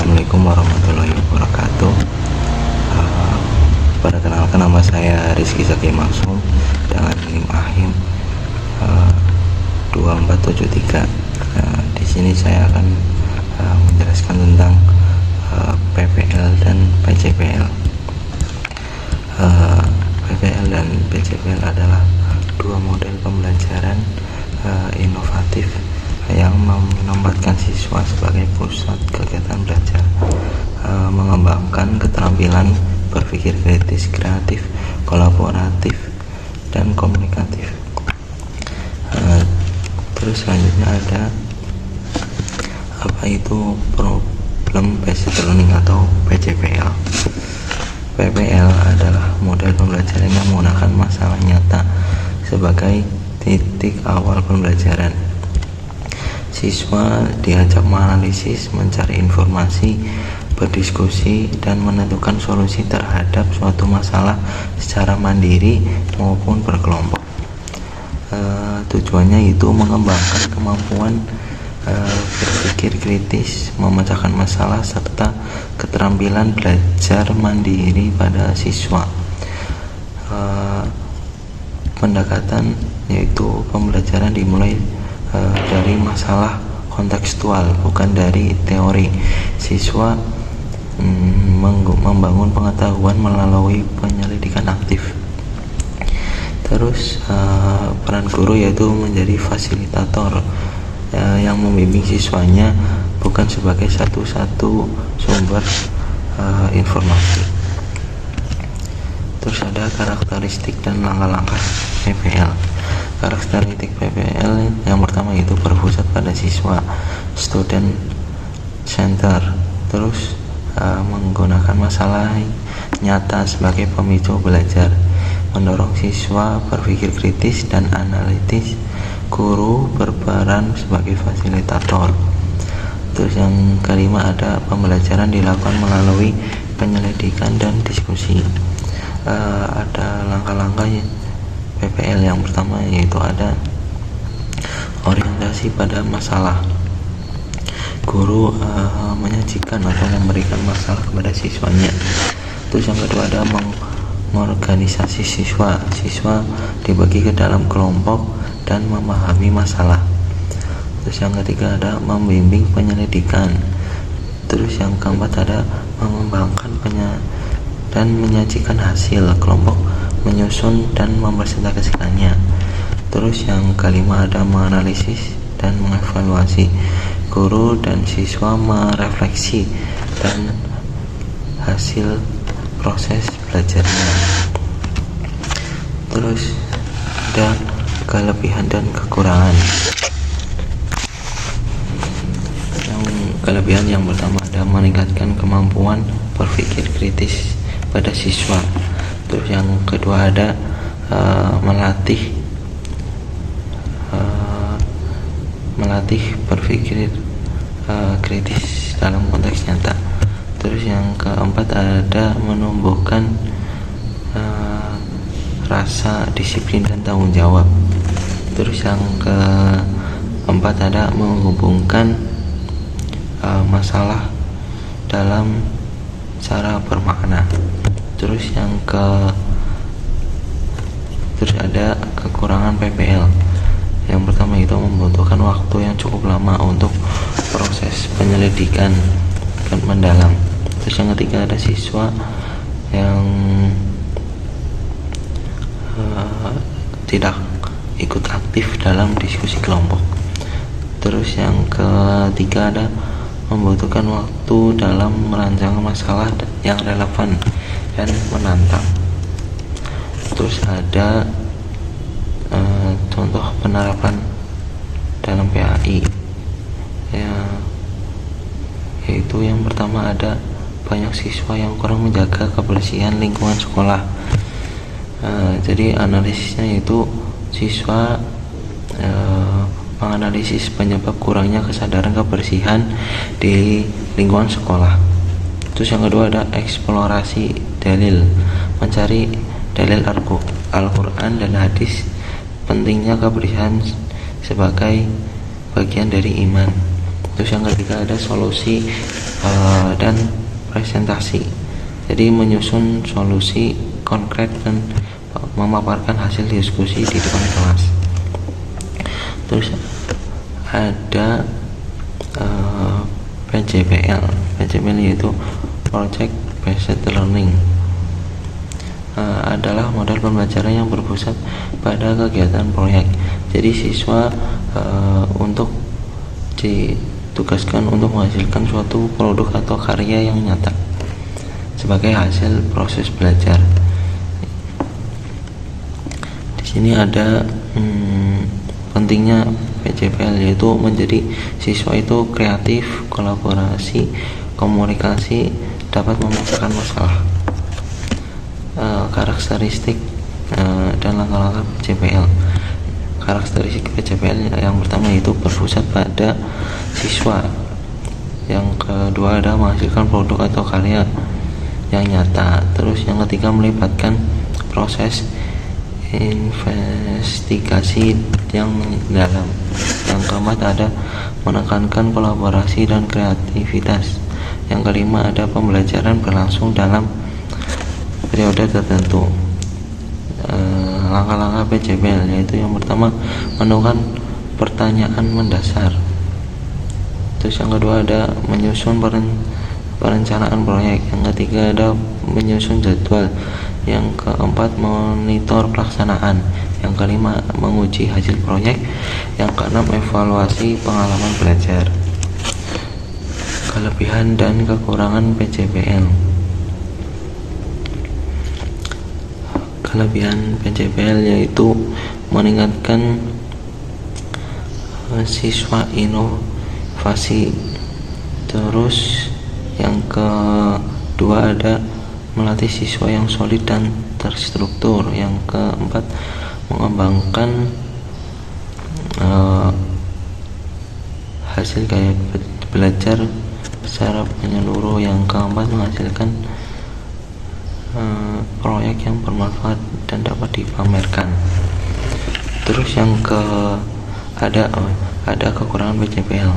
Assalamualaikum warahmatullahi wabarakatuh. Perkenalkan, nama saya Rizky Zaki Maksum dengan NIM AHIM 2473. Di sini saya akan menjelaskan tentang PPL dan PCPL. PPL dan PCPL adalah dua model pembelajaran inovatif yang menempatkan siswa sebagai pusat kegiatan belajar, mengembangkan keterampilan berpikir kritis, kreatif, kolaboratif, dan komunikatif. Terus selanjutnya ada apa itu problem based learning atau PCPL. PPL adalah model pembelajaran yang menggunakan masalah nyata sebagai titik awal pembelajaran. Siswa diajak menganalisis, mencari informasi, berdiskusi, dan menentukan solusi terhadap suatu masalah secara mandiri maupun berkelompok. Tujuannya itu mengembangkan kemampuan berpikir kritis, memecahkan masalah, serta keterampilan belajar mandiri pada siswa. Pendekatan yaitu pembelajaran dimulai dari masalah kontekstual, bukan dari teori. Siswa membangun pengetahuan melalui penyelidikan aktif. Terus peran guru yaitu menjadi fasilitator yang membimbing siswanya, bukan sebagai satu-satu sumber informasi. Terus ada karakteristik dan langkah-langkah PPL. Karakteristik PPL yang pertama itu berpusat pada siswa, student center. Terus menggunakan masalah nyata sebagai pemicu belajar, mendorong siswa berpikir kritis dan analitis. Guru berperan sebagai fasilitator. Terus yang kelima ada pembelajaran dilakukan melalui penyelidikan dan diskusi. Ada langkah-langkahnya PPL. Yang pertama yaitu ada orientasi pada masalah. Guru menyajikan atau memberikan masalah kepada siswanya. Terus yang kedua ada mengorganisasi siswa. Siswa dibagi ke dalam kelompok dan memahami masalah. Terus yang ketiga ada membimbing penyelidikan. Terus yang keempat ada mengembangkan dan menyajikan hasil. Kelompok menyusun dan mempresentasikannya. Terus yang kelima ada menganalisis dan mengevaluasi. Guru dan siswa merefleksi dan hasil proses belajarnya. Terus ada kelebihan dan kekurangan. Yang kelebihan yang pertama ada meningkatkan kemampuan berpikir kritis pada siswa. Terus yang kedua ada melatih berpikir kritis dalam konteks nyata. Terus yang keempat ada menumbuhkan rasa disiplin dan tanggung jawab. Terus yang keempat ada menghubungkan masalah dalam cara bermakna. Terus ada kekurangan PPL. Yang pertama itu membutuhkan waktu yang cukup lama untuk proses penyelidikan mendalam. Terus yang ketiga ada siswa yang tidak ikut aktif dalam diskusi kelompok. Terus yang ketiga ada membutuhkan waktu dalam merancang masalah yang relevan dan menantang. Terus ada contoh penerapan dalam PAI ya, yaitu yang pertama ada banyak siswa yang kurang menjaga kebersihan lingkungan sekolah. Jadi analisisnya itu siswa menganalisis penyebab kurangnya kesadaran kebersihan di lingkungan sekolah. Terus yang kedua ada eksplorasi dalil, mencari dalil Al-Quran dan hadis, pentingnya kebersihan sebagai bagian dari iman. Terus yang ketiga ada solusi dan presentasi. Jadi menyusun solusi konkret dan memaparkan hasil diskusi di depan kelas. Terus ada PJPL. PJPL yaitu Project Based Learning. Adalah model pembelajaran yang berpusat pada kegiatan proyek. Jadi siswa untuk ditugaskan untuk menghasilkan suatu produk atau karya yang nyata sebagai hasil proses belajar. Di sini ada pentingnya PJPL, yaitu menjadi siswa itu kreatif, kolaborasi, komunikasi, dapat memecahkan masalah. Karakteristik dan langkah-langkah PJPL. Karakteristik PJPL yang pertama itu berpusat pada siswa. Yang kedua ada menghasilkan produk atau karya yang nyata. Terus yang ketiga melibatkan proses investigasi yang dalam. Yang keempat ada menekankan kolaborasi dan kreativitas. Yang kelima ada pembelajaran berlangsung dalam periode tertentu. Langkah-langkah PJPL yaitu yang pertama menemukan pertanyaan mendasar. Terus yang kedua ada menyusun perencanaan proyek. Yang ketiga ada menyusun jadwal. Yang keempat monitor pelaksanaan. Yang kelima menguji hasil proyek. Yang keenam evaluasi pengalaman belajar. Kelebihan dan kekurangan PJPL. Kelebihan PJPL yaitu meningkatkan siswa inovasi. Terus yang kedua ada melatih siswa yang solid dan terstruktur. Yang keempat mengembangkan hasil gaya belajar secara menyeluruh. Yang keempat menghasilkan proyek yang bermanfaat dan dapat dipamerkan. Terus yang ada kekurangan PJPL,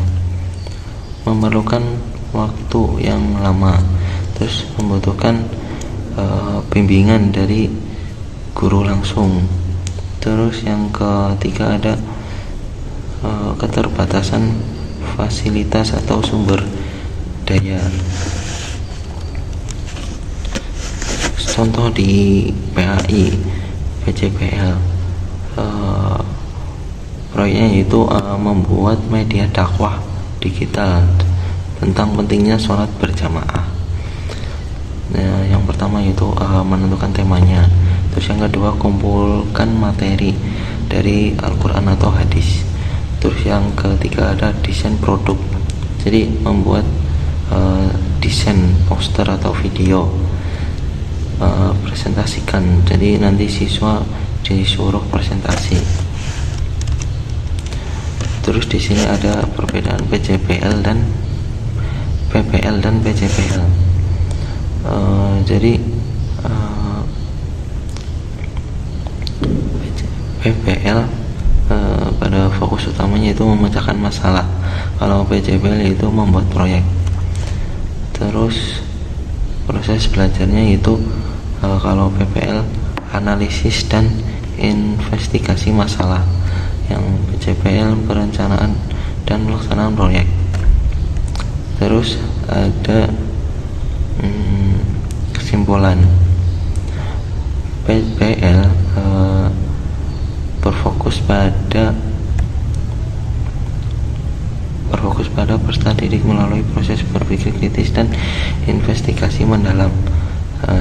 memerlukan waktu yang lama, terus membutuhkan bimbingan dari guru langsung. Terus yang ketiga ada keterbatasan fasilitas atau sumber daya. Contoh di PAI PJPL proyeknya yaitu membuat media dakwah digital tentang pentingnya sholat berjamaah. Yang pertama yaitu menentukan temanya. Terus yang kedua kumpulkan materi dari Al-Quran atau hadis. Terus yang ketiga ada desain produk. Jadi membuat desain poster atau video. Presentasikan. Jadi nanti siswa disuruh presentasi. Terus di sini ada perbedaan PJPL dan PPL dan PJPL. Jadi PPL pada fokus utamanya itu memecahkan masalah. Kalau PJPL itu membuat proyek. Terus proses belajarnya itu kalau PPL analisis dan investigasi masalah. Yang PJPL perencanaan dan pelaksanaan proyek. Terus ada kesimpulan. PPL berfokus pada peserta didik melalui proses berpikir kritis dan investigasi mendalam.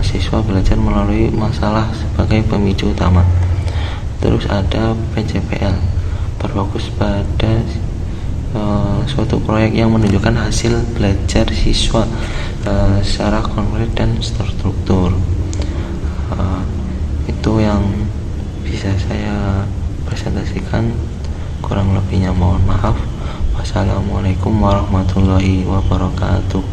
Siswa belajar melalui masalah sebagai pemicu utama. Terus ada PJPL berfokus pada suatu proyek yang menunjukkan hasil belajar siswa secara konkret dan terstruktur. Itu yang bisa saya presentasikan, kurang lebihnya mohon maaf. Wassalamualaikum warahmatullahi wabarakatuh.